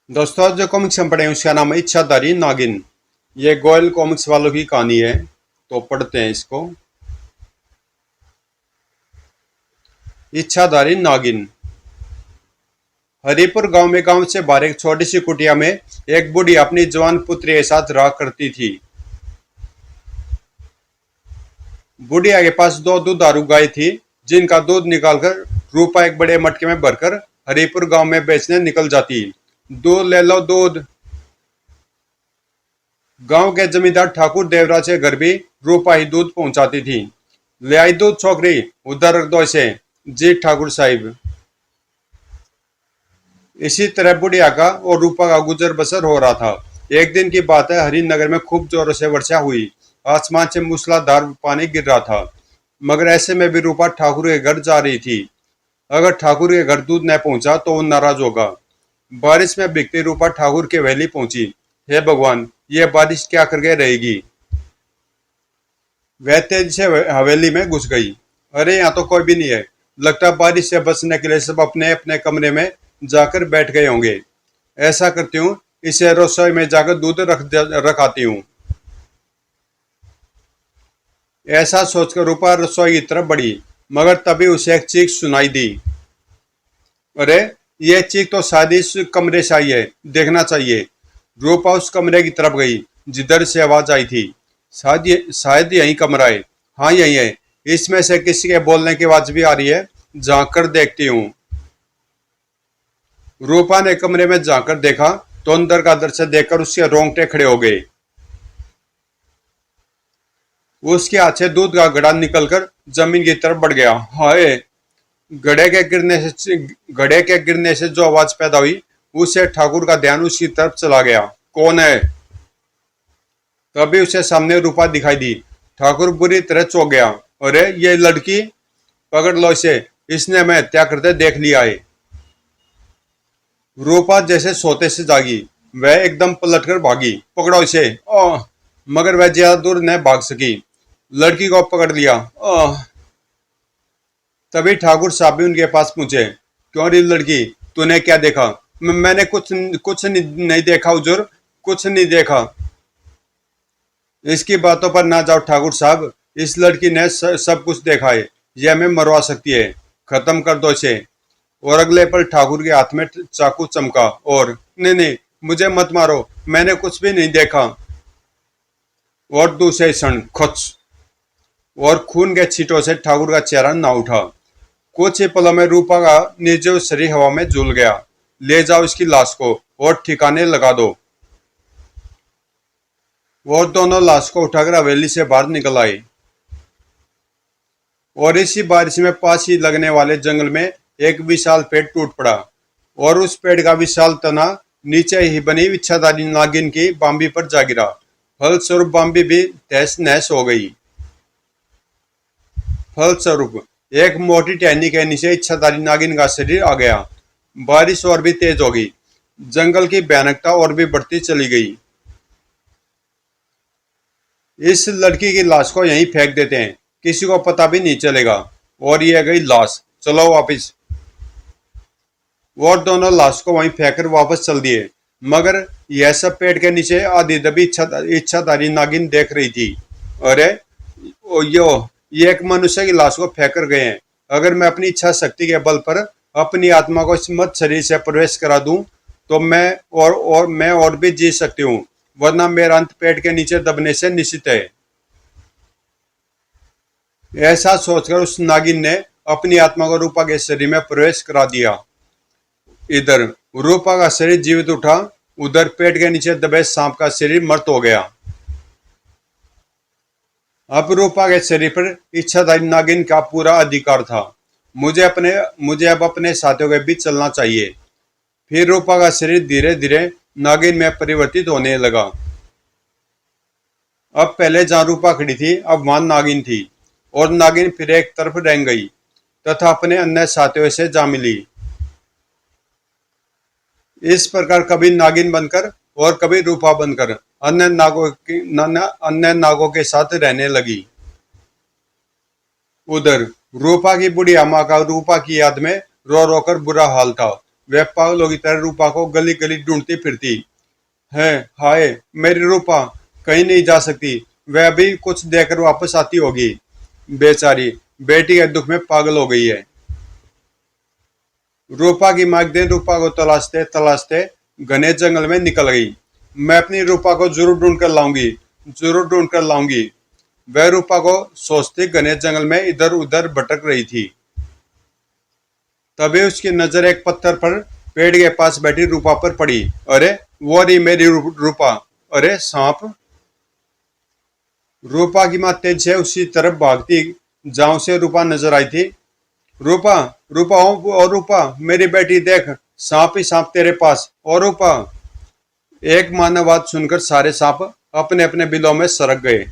दोस्तों आज जो कॉमिक्स हम पढ़े उसका नाम है इच्छाधारी नागिन। ये गोयल कॉमिक्स वालों की कहानी है, तो पढ़ते हैं इसको। इच्छाधारी नागिन। हरिपुर गांव से बाहर एक छोटी सी कुटिया में एक बूढ़ी अपनी जवान पुत्री के साथ रहा करती थी। बुढ़िया के पास दो दुधारू गाय थी, जिनका दूध निकालकर रूपा एक बड़े मटके में भरकर हरिपुर गांव में बेचने निकल जाती। दूध ले लो दूध। गांव के जमींदार ठाकुर देवराज के घर भी रूपा ही दूध पहुंचाती थी। ले आई दूध छोकरी, उधर रख दो इसे। जी ठाकुर साहिब। इसी तरह बुढ़िया का और रूपा का गुजर बसर हो रहा था। एक दिन की बात है, हरिनगर में खूब जोरों से वर्षा हुई। आसमान से मूसलाधार पानी गिर रहा था, मगर ऐसे में भी रूपा ठाकुर के घर जा रही थी। अगर ठाकुर के घर दूध न पहुंचा तो वो नाराज होगा। बारिश में भीगती रूपा ठाकुर के वेली पहुंची। हे भगवान, ये बारिश क्या करके रहेगी। वह तेजी से हवेली में घुस गई। अरे यहाँ तो कोई भी नहीं है। लगता बारिश से बचने के लिए सब अपने अपने कमरे में जाकर बैठ गए होंगे। ऐसा करती हूँ, इसे रसोई में जाकर दूध रख आती हूँ। ऐसा सोचकर रूपा रसोई की तरफ बढ़ी, मगर तभी उसे एक चीख सुनाई दी। अरे, ये चीख तो शायद इस कमरे से आई है, देखना चाहिए। रूपा उस कमरे की तरफ गई जिधर से आवाज आई थी। शायद यही कमरा है। हाँ, यही है। इसमें से किसी के बोलने की आवाज भी आ रही है। झांक कर देखती हूँ। रूपा ने कमरे में झांक कर देखा तो अंदर का दृश्य देखकर उसके रोंगटे खड़े हो गए। उसके हाथ से दूध का घड़ा निकलकर जमीन की तरफ बढ़ गया। हाय! घड़े के गिरने से जो आवाज पैदा हुई, उससे ठाकुर का ध्यान उसकी तरफ चला गया। कौन है? तभी उसे सामने रूपा दिखाई दी। ठाकुर बुरी तरह चौंक गया। अरे, ये लड़की! पकड़ लो इसे, इसने हमें हत्या करते देख लिया है। रूपा जैसे सोते से जागी। वह एकदम पलटकर भागी। पकड़ो इसे। ओह! मगर वह ज्यादा दूर न भाग सकी। लड़की को पकड़ लिया। ओह! तभी ठाकुर साहब भी उनके पास पहुंचे। क्यों री लड़की, तूने क्या देखा? मैंने कुछ नहीं देखा हुजूर, कुछ नहीं देखा। इसकी बातों पर ना जाओ ठाकुर साहब। इस लड़की ने सब कुछ देखा है। यह हमें मरवा सकती है। खत्म कर दो इसे। और अगले पल ठाकुर के हाथ में चाकू चमका और नहीं नहीं, मुझे मत मारो, मैंने कुछ भी नहीं देखा। और दूसरे क्षण खुच और खून के छींटों से ठाकुर का चेहरा ना उठा। कुछ ही पलों में रूपा का निर्जीव शरीर हवा में झूल गया। ले जाओ इसकी लाश को और ठिकाने लगा दो। वो दोनों लाश को उठाकर हवेली से बाहर निकल आए। और इसी बारिश में पास ही लगने वाले जंगल में एक विशाल पेड़ टूट पड़ा और उस पेड़ का विशाल तना नीचे ही बनी इच्छाधारी नागिन की बांबी पर जा गिरा। फलस्वरूप बांबी भी तहस नहस हो गई। फलस्वरूप एक मोटी टहनी के नीचे इच्छाधारी नागिन का शरीर आ गया। बारिश और भी तेज हो गई। जंगल की भयानकता और भी बढ़ती चली गई। इस लड़की की लाश को यहीं फेंक देते हैं, किसी को पता भी नहीं चलेगा। और ये गई लाश, चलो वापिस। और दोनों लाश को वहीं फेंककर वापस चल दिए। मगर यह सब पेड़ के नीचे आधी दबी इच्छाधारी नागिन देख रही थी। अरे, ये एक मनुष्य की लाश को फेंक कर गए हैं। अगर मैं अपनी इच्छा शक्ति के बल पर अपनी आत्मा को इस मत शरीर से प्रवेश करा दूं, तो मैं और भी जी सकती हूँ, वरना मेरा अंत पेट के नीचे दबने से निश्चित है। ऐसा सोचकर उस नागिन ने अपनी आत्मा को रूपा के शरीर में प्रवेश करा दिया। इधर रूपा का शरीर जीवित उठा, उधर पेट के नीचे दबे सांप का शरीर मृत हो गया। अब रूपा के शरीर पर इच्छाधारी नागिन का पूरा अधिकार था। मुझे अब अपने साथियों के बीच चलना चाहिए। फिर रूपा का शरीर धीरे धीरे नागिन में परिवर्तित होने लगा। अब पहले जहां रूपा खड़ी थी, अब वहां नागिन थी। और नागिन फिर एक तरफ रह गई तथा अपने अन्य साथियों से जा मिली। इस प्रकार कभी नागिन बनकर और कभी रूपा बनकर अन्य नागों के साथ रहने लगी। उधर रूपा की बुढ़िया माँ का रूपा की याद में रो रो कर बुरा हाल था। वह पागलों की तरह रूपा को गली गली ढूंढती फिरती है। हाय मेरी रूपा कहीं नहीं जा सकती, वह अभी कुछ देकर वापस आती होगी। बेचारी बेटी के दुख में पागल हो गई है। रूपा की माँ एक दिन रूपा को तलाशते तलाशते घने जंगल में निकल गई। मैं अपनी रूपा को जरूर ढूंढ कर लाऊंगी, जरूर ढूंढ कर लाऊंगी। वह रूपा को सोचती घने जंगल में इधर उधर भटक रही थी। तभी उसकी नजर एक पत्थर पर पेड़ के पास बैठी रूपा पर पड़ी। अरे वो रही मेरी रूपा। अरे सांप। रूपा की माँ तेज से उसी तरफ भागती जहां से रूपा नजर आई थी। रूपा, रूपा और रूपा मेरी बेटी देख, सांप ही सांप तेरे पास। और रूपा। एक मानव बात सुनकर सारे सांप अपने अपने बिलों में सरक गए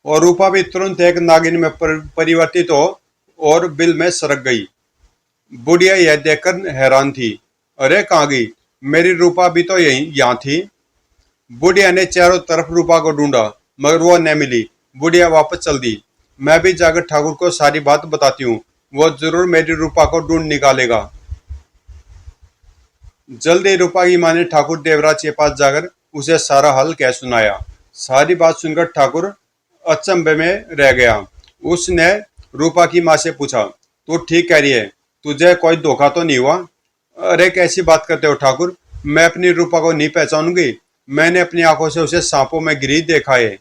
और रूपा भी तुरंत एक नागिन में परिवर्तित हो और बिल में सरक गई। बुढ़िया यह देखकर हैरान थी। अरे कहाँ गई मेरी रूपा, भी तो यही यहाँ थी। बुढ़िया ने चारों तरफ रूपा को ढूंढा मगर वो न मिली। बुढ़िया वापस चल दी। मैं भी जाकर ठाकुर को सारी बात बताती हूँ, वो जरूर मेरी रूपा को ढूंढ निकालेगा। जल्दी रूपा की माँ ने ठाकुर देवराज के पास जाकर उसे सारा हाल कह सुनाया। सारी बात सुनकर ठाकुर अचंभे में रह गया। उसने रूपा की माँ से पूछा, तू ठीक कह रही है, तुझे कोई धोखा तो नहीं हुआ? अरे कैसी बात करते हो ठाकुर, मैं अपनी रूपा को नहीं पहचानूंगी, मैंने अपनी आंखों से उसे सांपों में गिरी देखा है।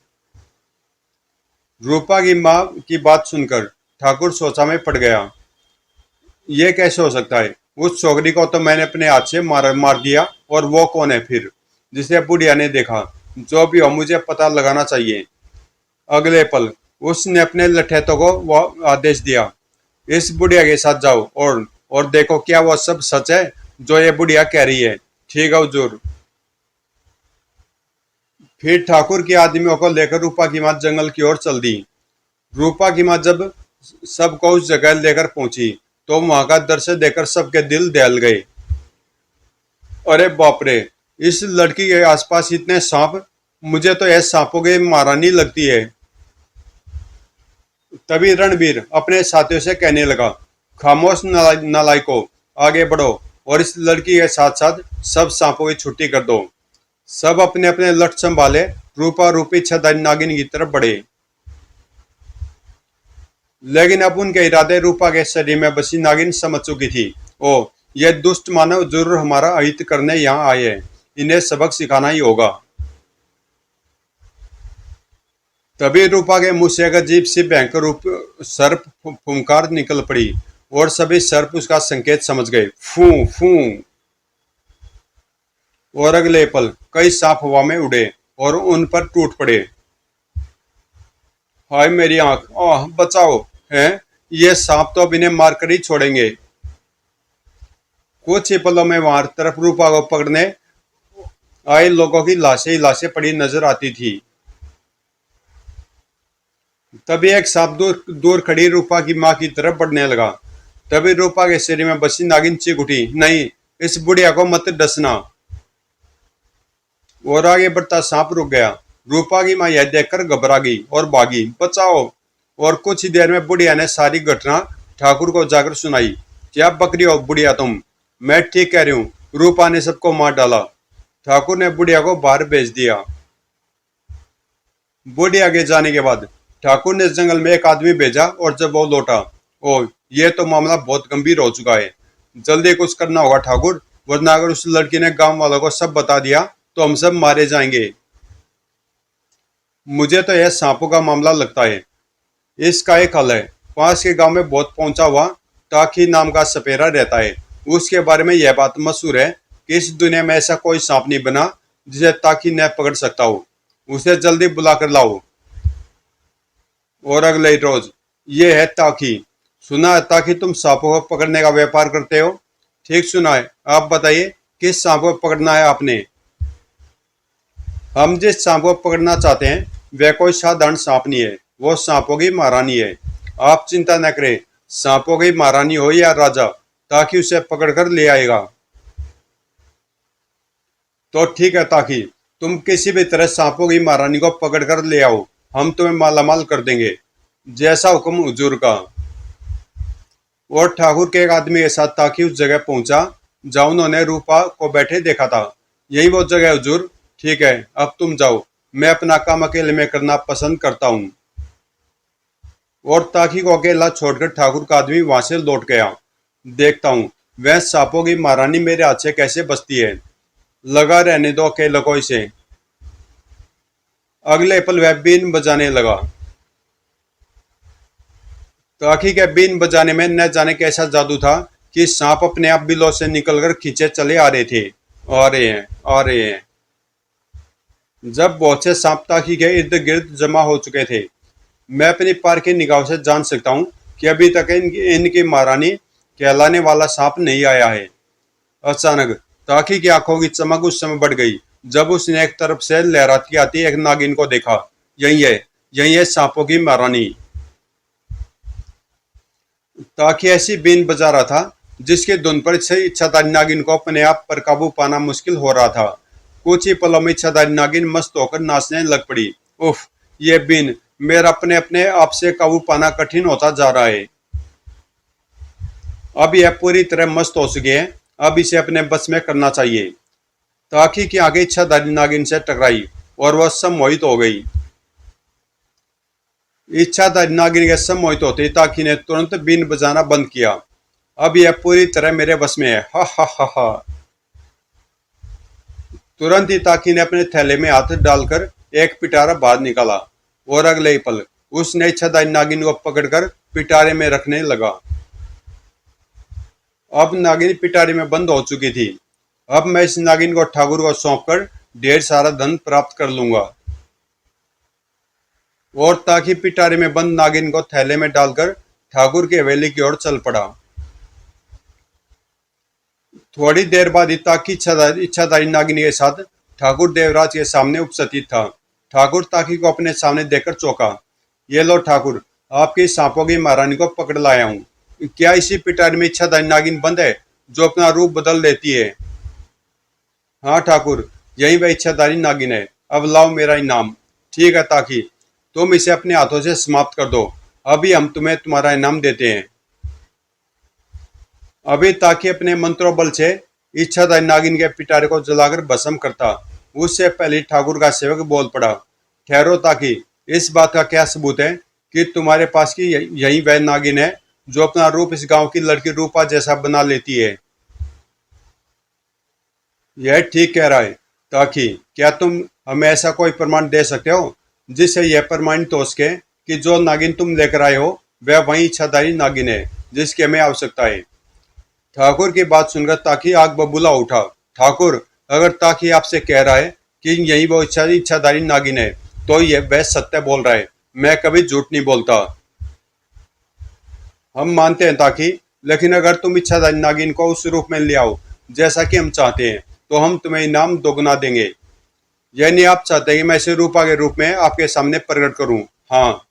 रूपा की माँ की बात सुनकर ठाकुर सोचा में पड़ गया। ये कैसे हो सकता है? उस छोकरी को तो मैंने अपने हाथ से मार दिया, और वो कौन है फिर जिसे बुढ़िया ने देखा? जो भी हो मुझे पता लगाना चाहिए। अगले पल उसने अपने लठैतों को वो आदेश दिया, इस बुढ़िया के साथ जाओ और देखो क्या वो सब सच है जो ये बुढ़िया कह रही है। ठीक है हुजूर। फिर ठाकुर के आदमियों को लेकर रूपा की माँ जंगल की ओर चल दी। रूपा की माँ जब सबको उस जगह लेकर पहुंची तो वहां का दृश्य देखकर सबके दिल दहल गए। अरे बाप रे, इस लड़की के आसपास इतने सांप, मुझे तो यह सांपों की महारानी लगती है। तभी रणबीर अपने साथियों से कहने लगा, खामोश नालायकों, आगे बढ़ो और इस लड़की के साथ साथ सब सांपों की छुट्टी कर दो। सब अपने अपने लठ संभाले रूपा रूपी छदारी नागिन की तरफ बढ़े। लेकिन अब उनके इरादे रूपा के शरीर में बसी नागिन समझ चुकी थी। ओ, ये दुष्ट मानव जरूर हमारा अहित करने यहाँ आए हैं, इन्हें सबक सिखाना ही होगा। तभी रूपा के मुंह से एक अजीब सी भयंकर रूप सर्प फुंकार निकल पड़ी और सभी सर्प उसका संकेत समझ गए। फू फू। और अगले पल कई सांप हवा में उड़े और उन पर टूट पड़े। हाय मेरी आंख, आह बचाओ। हैं, ये सांप तो अब इन्हें मारकर ही छोड़ेंगे। कुछ ही पलों में वहां तरफ रूपा को पकड़ने आए लोगों की लाशें ही लाशें पड़ी नजर आती थी। तभी एक सांप दूर दूर खड़ी रूपा की माँ की तरफ बढ़ने लगा। तभी रूपा के शरीर में बसी नागिन चीख उठी, नहीं, इस बुढ़िया को मत डसना। और आगे बढ़ता सांप रुक गया। रूपा की माँ यह देखकर घबरा गई और भागी, बचाओ। और कुछ ही देर में बुढ़िया ने सारी घटना ठाकुर को जाकर सुनाई। क्या बकरी हो बुढ़िया तुम, मैं ठीक कह रही हूँ, रूपा ने सबको मार डाला। ठाकुर ने बुढ़िया को बाहर भेज दिया। बुढ़िया के जाने के बाद ठाकुर ने जंगल में एक आदमी भेजा और जब वो लौटा, ओ ये तो मामला बहुत गंभीर हो चुका है, जल्दी कुछ करना होगा ठाकुर, वरना अगर उस लड़की ने गांव वालों को सब बता दिया तो हम सब मारे जाएंगे। मुझे तो यह सांपों का मामला लगता है, इसका एक हल है। पास के गांव में बहुत पहुंचा हुआ ताकि नाम का सपेरा रहता है, उसके बारे में यह बात मशहूर है कि इस दुनिया में ऐसा कोई सांप नहीं बना जिसे ताकि न पकड़ सकता हो। उसे जल्दी बुला कर लाओ। और अगले रोज, ये है ताकि। सुना है ताकि तुम सांपों को पकड़ने का व्यापार करते हो? ठीक सुना है, आप बताइए किस सांप को पकड़ना है आपने? हम जिस सांप को पकड़ना चाहते हैं वह कोई साधारण सांप नहीं है, वो सांपों की महारानी है। आप चिंता न करें, सांपों की महारानी हो या राजा, ताकि उसे पकड़कर ले आएगा। तो ठीक है ताकि, तुम किसी भी तरह सांपों की महारानी को पकड़कर ले आओ, हम तुम्हें मालामाल कर देंगे। जैसा हुक्म हुजूर का। और ठाकुर के एक आदमी के साथ ताकि उस जगह पहुंचा जहां उन्होंने रूपा को बैठे देखा था। यही वो जगह है हुजूर। ठीक है, अब तुम जाओ, मैं अपना काम अकेले में करना पसंद करता हूँ। और ताकि को अकेला छोड़कर ठाकुर का आदमी वहां से लौट गया। देखता हूँ वह सांपों की महारानी मेरे हाथ से कैसे बचती है। लगा रहने दो अकेले को इसे। अगले पल वह बीन बजाने लगा। ताकि के बीन बजाने में न जाने कैसा जादू था कि सांप अपने आप बिलों से निकलकर खींचे चले आ रहे थे। आ रहे हैं, आ रहे हैं। जब बहुत से सांप ताकि के इर्द गिर्द जमा हो चुके थे, मैं अपनी पार की निगाह से जान सकता हूँ कि अभी तक इनकी महारानी कहलाने वाला सांप नहीं आया है। अचानक ताकि की आंखों की चमक उस समय बढ़ गई जब उसने एक तरफ से लहराती आती एक नागिन को देखा। यही है सांपों की महारानी। ताकि ऐसी बीन बजा रहा था जिसके धुन पर से इच्छाधारी नागिन को अपने आप पर काबू पाना मुश्किल हो रहा था। कुछ ही पलों में इच्छाधारी नागिन मस्त होकर नाचने लग पड़ी। उफ, ये बीन मेरा अपने अपने आप से काबू पाना कठिन होता जा रहा है। अब यह पूरी तरह मस्त हो चुकी है, अब इसे अपने बस में करना चाहिए। ताकि की आगे इच्छाधारी नागिन से टकराई और वह सम्मोहित हो गई। इच्छाधारी नागिन के सम्मोहित होते ताकि ने तुरंत बीन बजाना बंद किया। अब यह पूरी तरह मेरे बस में है, हा हा हा हा। तुरंत ही ताकि ने अपने थैले में हाथ डालकर एक पिटारा बाहर निकाला और अगले ही पल उसने इच्छाधारी नागिन को पकड़कर पिटारे में रखने लगा। अब नागिन पिटारे में बंद हो चुकी थी। अब मैं इस नागिन को ठाकुर को सौंपकर ढेर सारा धन प्राप्त कर लूंगा। और ताकि पिटारे में बंद नागिन को थैले में डालकर ठाकुर की हवेली की ओर चल पड़ा। थोड़ी देर बाद ही ताकि इच्छाधारी नागिन के साथ ठाकुर देवराज के सामने उपस्थित था। ठाकुर ताकि को अपने सामने देखकर चौंका। ये लो ठाकुर, आपकी सांपों की महारानी को पकड़ लाया हूँ। क्या इसी पिटारी में इच्छाधारी नागिन बंद है जो अपना रूप बदल लेती है? हाँ ठाकुर, यही वह इच्छाधारी नागिन है। अब लाओ मेरा इनाम। ठीक है ताकि, तुम इसे अपने हाथों से समाप्त कर दो। अभी हम तुम्हें तुम्हारा इनाम देते हैं। अभी ताकि अपने मंत्रों बल से इच्छाधारी नागिन के पिटारे को जलाकर भस्म करता, उससे पहले ठाकुर का सेवक बोल पड़ा। ठहरो ताकि, इस बात का क्या सबूत है कि तुम्हारे पास की यही वह नागिन है जो अपना रूप इस गांव की लड़की रूपा जैसा बना लेती है? यह ठीक कह रहा है ताकि, क्या तुम हमें ऐसा कोई प्रमाण दे सकते हो जिससे यह प्रमाणित हो सके कि जो नागिन तुम लेकर आए हो वह वही इच्छाधारी नागिन है जिसकी हमें आवश्यकता है? ठाकुर की बात सुनकर ताकि आग बबूला उठा। ठाकुर, अगर ताकि आपसे कह रहा है कि यही वो इच्छाधारी नागिन है तो यह वह सत्य बोल रहा है। मैं कभी झूठ नहीं बोलता। हम मानते हैं ताकि, लेकिन अगर तुम इच्छाधारी नागिन को उस रूप में ले आओ जैसा कि हम चाहते हैं तो हम तुम्हें इनाम दोगुना देंगे। यानी आप चाहते हैं कि मैं इसे रूपा के रूप में आपके सामने प्रकट करूं? हाँ,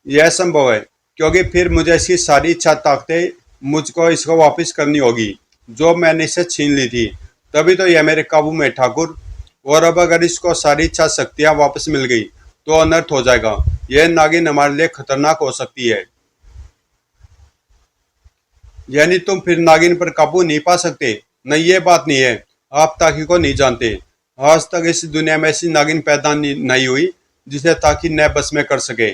यह संभव है क्योंकि फिर मुझे इसकी सारी इच्छा ताकतें मुझको इसको वापस करनी होगी जो मैंने इससे छीन ली थी। तभी तो यह मेरे काबू में है ठाकुर। और अब अगर इसको सारी इच्छा शक्तियां वापस मिल गई तो अनर्थ हो जाएगा। यह नागिन हमारे लिए खतरनाक हो सकती है। यानी तुम फिर नागिन पर काबू नहीं पा सकते? नहीं, ये बात नहीं है। आप ताकि को नहीं जानते। आज तक इस दुनिया में ऐसी नागिन पैदा नहीं हुई जिसे ताकि न बस में कर सके।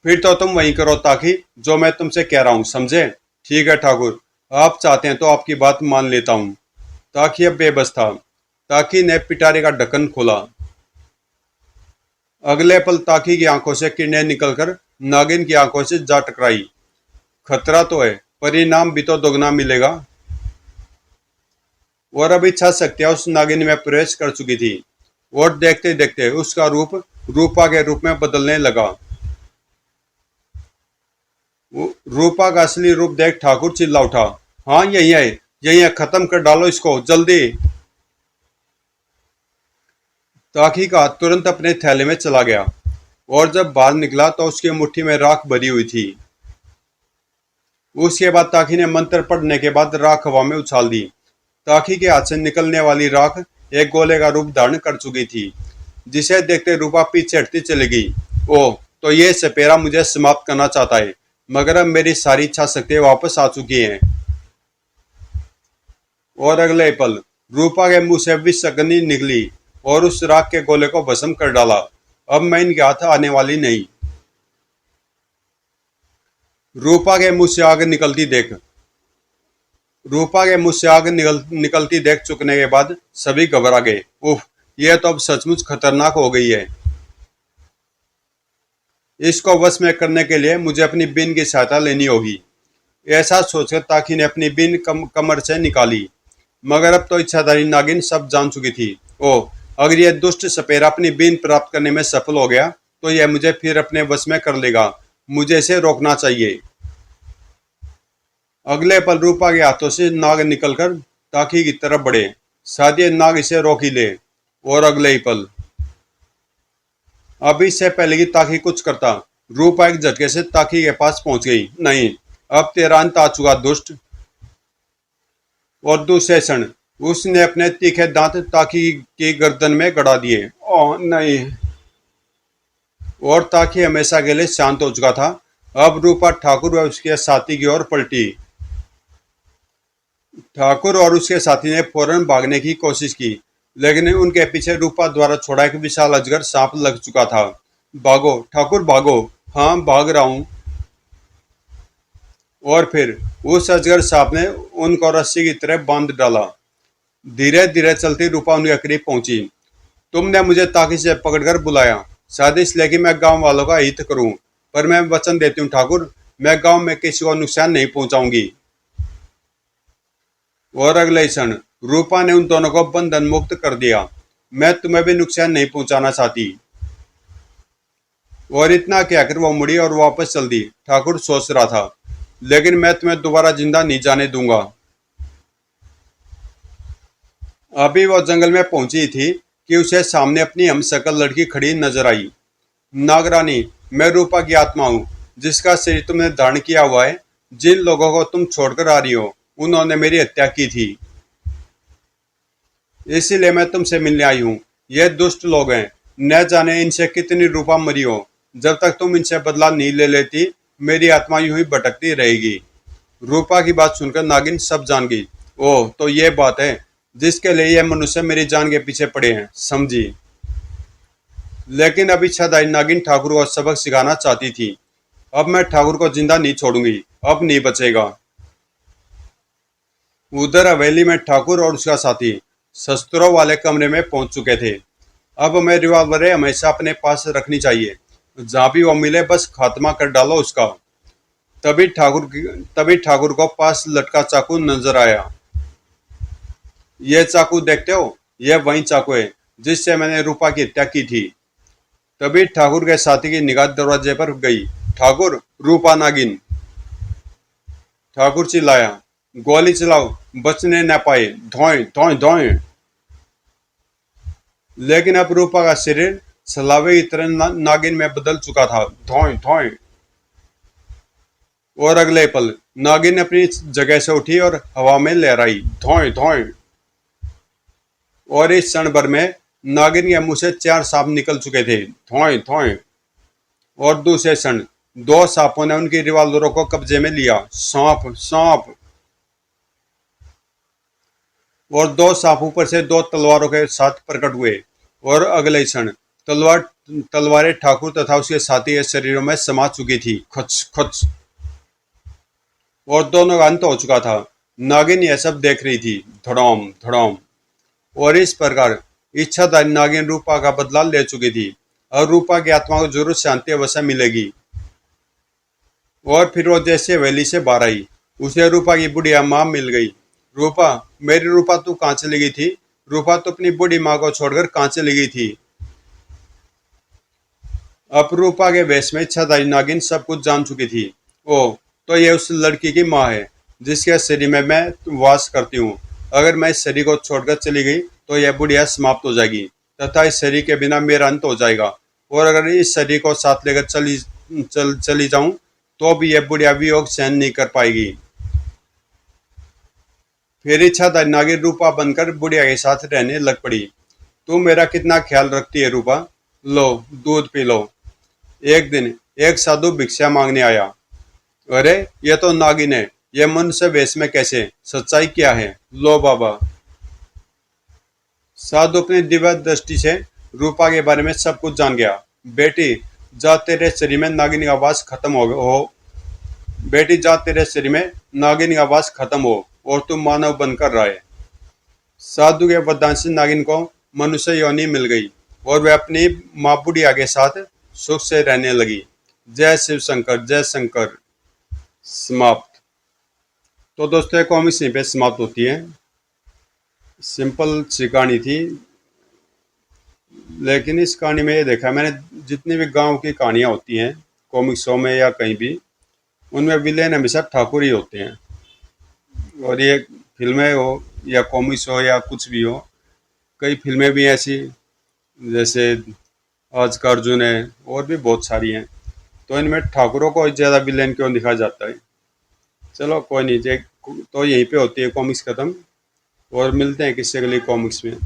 फिर तो तुम वही करो ताकि जो मैं तुमसे कह रहा हूँ, समझे? ठीक है ठाकुर, आप चाहते हैं तो आपकी बात मान लेता हूँ। ताकि अब बेबस था। ताकि ने पिटारे का ढक्कन खोला। अगले पल ताकि की आंखों से किरणें निकलकर नागिन की आंखों से जा टकराई। खतरा तो है, परिणाम भी तो दोगुना मिलेगा। और अब इच्छा शक्तियां उस नागिन में प्रवेश कर चुकी थी और देखते देखते उसका रूप रूपा के रूप में बदलने लगा। रूपा का असली रूप देख ठाकुर चिल्ला उठा। हाँ, यही है, खत्म कर डालो इसको जल्दी। ताकि का हाथ तुरंत अपने थैले में चला गया और जब बाहर निकला तो उसकी मुट्ठी में राख भरी हुई थी। उसके बाद ताकि ने मंत्र पढ़ने के बाद राख हवा में उछाल दी। ताकि के हाथ से निकलने वाली राख एक गोले का रूप धारण कर चुकी थी जिसे देखते रूपा पीछे हटती चली गई। ओह, तो ये सपेरा मुझे समाप्त करना चाहता है, मगर अब मेरी सारी इच्छा शक्ति वापस आ चुकी हैं। और अगले पल रूपा के मुंह से विष अग्नि निकली और उस राख के गोले को भस्म कर डाला। अब मैं इनके हाथ आने वाली नहीं। रूपा के मुंह से आग निकलती देख रूपा के मुंह से आग निकलती देख चुकने के बाद सभी घबरा गए। उफ, यह तो अब सचमुच खतरनाक हो गई है। इसको वश में करने के लिए मुझे अपनी बीन की सहायता लेनी होगी। ऐसा सोचकर ताकि ने अपनी बीन कमर से निकाली, मगर अब तो इच्छाधारी नागिन सब जान चुकी थी। ओह, अगर यह दुष्ट सपेरा अपनी बीन प्राप्त करने में सफल हो गया तो यह मुझे फिर अपने वश में कर लेगा। मुझे इसे रोकना चाहिए। अगले पल रूपा के हाथों से नाग निकलकर ताकि की तरफ बढ़े। शायद ये नाग इसे रोक ही ले। और अगले ही पल, अभी से पहले की ताकि कुछ करता, रूपा एक झटके से ताकि के पास पहुंच गई। नहीं, अब तेरा अंत आ चुका दुष्ट। और दूसरे क्षण उसने अपने तीखे दांत ताकि की गर्दन में गड़ा दिए। ओह नहीं। और ताकि हमेशा के लिए शांत हो चुका था। अब रूपा ठाकुर व उसके साथी की ओर पलटी। ठाकुर और उसके साथी ने फौरन भागने की कोशिश की, लेकिन उनके पीछे रूपा द्वारा छोड़ा एक विशाल अजगर सांप लग चुका था। भागो ठाकुर भागो। हाँ, भाग रहा हूं। और फिर उस अजगर सांप ने उनको रस्सी की तरह बांध डाला। धीरे धीरे चलती रूपा उनके करीब पहुंची। तुमने मुझे ताकि से पकड़कर बुलाया, शायद इसलिए कि मैं गांव वालों का हित करूं, पर मैं वचन देती हूँ ठाकुर, मैं गांव में किसी को नुकसान नहीं पहुंचाऊंगी। और अगले क्षण रूपा ने उन दोनों को बंधन मुक्त कर दिया। मैं तुम्हें भी नुकसान नहीं पहुंचाना चाहती। और इतना कहकर वो मुड़ी और वापस चल दी। ठाकुर सोच रहा था, लेकिन मैं तुम्हें दोबारा जिंदा नहीं जाने दूंगा। अभी वो जंगल में पहुंची थी कि उसे सामने अपनी हमशक्ल लड़की खड़ी नजर आई। नागरानी, मैं रूपा की आत्मा हूँ, जिसका शरीर तुमने धारण किया हुआ है। जिन लोगों को तुम छोड़कर आ रही हो, उन्होंने मेरी हत्या की थी, इसीलिए मैं तुमसे मिलने आई हूँ। ये दुष्ट लोग हैं, न जाने इनसे कितनी रूपा मरी हो। जब तक तुम इनसे बदला नहीं ले लेती, मेरी आत्मा यूं ही भटकती रहेगी। रूपा की बात सुनकर नागिन सब जान गई। ओह, तो ये बात है जिसके लिए ये मनुष्य मेरी जान के पीछे पड़े हैं, समझी। लेकिन अब इच्छाधारी नागिन ठाकुर को सबक सिखाना चाहती थी। अब मैं ठाकुर को जिंदा नहीं छोड़ूंगी, अब नहीं बचेगा। उधर हवेली में ठाकुर और उसका साथी शस्त्रों वाले कमरे में पहुंच चुके थे। अब हमें रिवॉल्वरें हमेशा अपने पास रखनी चाहिए, जहां भी वो मिले बस खात्मा कर डालो उसका। तभी ठाकुर को पास लटका चाकू नजर आया। ये चाकू देखते हो, यह वही चाकू है जिससे मैंने रूपा की हत्या की थी। तभी ठाकुर के साथी की निगाह दरवाजे पर गई। ठाकुर, रूपा नागिन। ठाकुर चिल्लाया, गोली चलाओ, बचने न पाए। धोएं धोएं धोएं। लेकिन अब रूपा का शरीर सलावे की तरह नागिन में बदल चुका था। धोएं धोएं। और अगले पल नागिन अपनी जगह से उठी और हवा में लहराई। धोएं धोएं। और इस क्षण भर में नागिन के मुंह से 4 सांप निकल चुके थे। धोएं धोएं। और दूसरे क्षण 2 सांपों ने उनकी रिवॉल्वरों को कब्जे में लिया। सांप सांप। और 2 सांप ऊपर से 2 तलवारों के साथ प्रकट हुए। और अगले क्षण तलवारें ठाकुर तथा उसके साथी के शरीरों में समा चुकी थी। खच खच। और दोनों का अंत हो चुका था। नागिन यह सब देख रही थी। धड़ाम धड़ाम। और इस प्रकार इच्छाधारी नागिन रूपा का बदला ले चुकी थी। और रूपा की आत्मा को जरूर शांति अवश्य मिलेगी। और फिर वो जैसे हवेली से बाहर आई, उसे रूपा की बुढ़िया माँ मिल गई। रूपा, मेरी रूपा, तू कहाँ चली गई थी? रूपा तो अपनी बूढ़ी माँ को छोड़कर कहाँ चली गई थी? अब रूपा के वेश में इच्छाधारी नागिन सब कुछ जान चुकी थी। ओ, तो ये उस लड़की की माँ है जिसके शरीर में मैं वास करती हूँ। अगर मैं इस शरीर को छोड़कर चली गई तो यह बुढ़िया समाप्त हो जाएगी तथा इस शरीर के बिना मेरा अंत हो जाएगा। और अगर इस शरीर को साथ लेकर चली जाऊं तो भी यह बुढ़िया वियोग सहन नहीं कर पाएगी। फिर इच्छाधारी नागिन रूपा बनकर बुढ़िया के साथ रहने लग पड़ी। तू मेरा कितना ख्याल रखती है रूपा, लो दूध पी लो। एक दिन एक साधु भिक्षा मांगने आया। अरे ये तो नागिन है, ये मनुष्य वेश में कैसे? सच्चाई क्या है? लो बाबा। साधु अपनी दिव्य दृष्टि से रूपा के बारे में सब कुछ जान गया। बेटी जा तेरे शरीर में नागिन की आवाज खत्म हो बेटी जा तेरे शरीर में नागिन की आवाज खत्म हो और तू मानव बनकर रहे। साधु के वरदान से नागिन को मनुष्य योनि मिल गई और वह अपनी माँ बुढ़िया के साथ सुख से रहने लगी। जय शिव शंकर, जय शंकर। समाप्त। तो दोस्तों ये कॉमिक्स यहीं पे समाप्त होती है। सिंपल सी कहानी थी, लेकिन इस कहानी में ये देखा मैंने, जितनी भी गांव की कहानियां होती हैं कॉमिक्सों में या कहीं भी, उनमें विलेन हमेशा ठाकुर ही होते हैं। और ये फिल्में हो या कॉमिक्स हो या कुछ भी हो, कई फिल्में भी ऐसी, जैसे आज का अर्जुन है और भी बहुत सारी हैं, तो इनमें ठाकुरों को ज़्यादा विलेन क्यों दिखाया जाता है। चलो कोई नहीं, तो यहीं पे होती है कॉमिक्स ख़त्म, और मिलते हैं किसी अगली कॉमिक्स में।